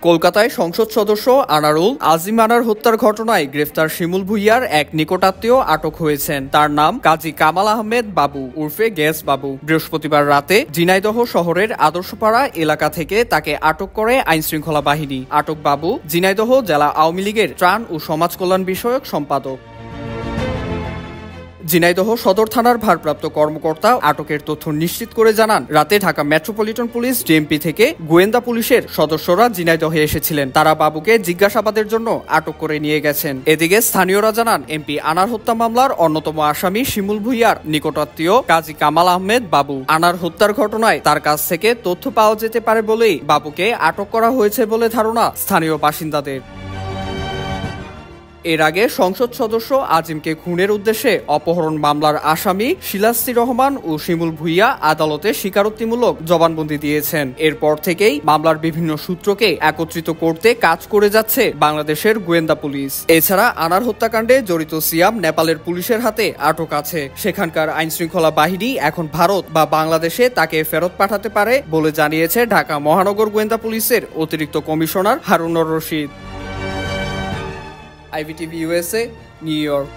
কলকাতায় সংসদ সদস্য আনারুল আজিম আনার হত্যার ঘটনায় গ্রেফতার শিমুল ভুঁইয়ার এক নিকটাত্মীয় আটক হয়েছেন। তার নাম কাজী কামাল আহমেদ বাবু উর্ফে গ্যাস বাবু। বৃহস্পতিবার রাতে ঝিনাইদহ শহরের আদর্শপাড়া এলাকা থেকে তাকে আটক করে আইনশৃঙ্খলা বাহিনী। আটক বাবু ঝিনাইদহ জেলা আওয়ামী লীগের ত্রাণ ও সমাজ কল্যাণ বিষয়ক সম্পাদক। ঝিনাইদহ সদর থানার ভারপ্রাপ্ত কর্মকর্তা আটকের তথ্য নিশ্চিত করে জানান, রাতে ঢাকা মেট্রোপলিটন পুলিশ ডিএমপি থেকে গোয়েন্দা পুলিশের সদস্যরা ঝিনাইদহে এসেছিলেন। তারা বাবুকে জিজ্ঞাসাবাদের জন্য আটক করে নিয়ে গেছেন। এদিকে স্থানীয়রা জানান, এমপি আনার হত্যা মামলার অন্যতম আসামি শিমুল ভুঁইয়ার নিকটাত্মীয় কাজী কামাল আহমেদ বাবু। আনার হত্যার ঘটনায় তার কাছ থেকে তথ্য পাওয়া যেতে পারে বলেই বাবুকে আটক করা হয়েছে বলে ধারণা স্থানীয় বাসিন্দাদের। এর আগে সংসদ সদস্য আজিমকে খুনের উদ্দেশ্যে অপহরণ মামলার আসামি শিলাস্তি রহমান ও শিমুল ভুঁইয়া আদালতে স্বীকারোক্তিমূলক জবানবন্দি দিয়েছেন। এরপর থেকেই মামলার বিভিন্ন সূত্রকে একত্রিত করতে কাজ করে যাচ্ছে বাংলাদেশের গোয়েন্দা পুলিশ। এছাড়া আনার হত্যাকাণ্ডে জড়িত সিয়াম নেপালের পুলিশের হাতে আটক আছে। সেখানকার আইনশৃঙ্খলা বাহিনী এখন ভারত বা বাংলাদেশে তাকে ফেরত পাঠাতে পারে বলে জানিয়েছে ঢাকা মহানগর গোয়েন্দা পুলিশের অতিরিক্ত commissioner Harunur Rashid. IVTV USA, New York।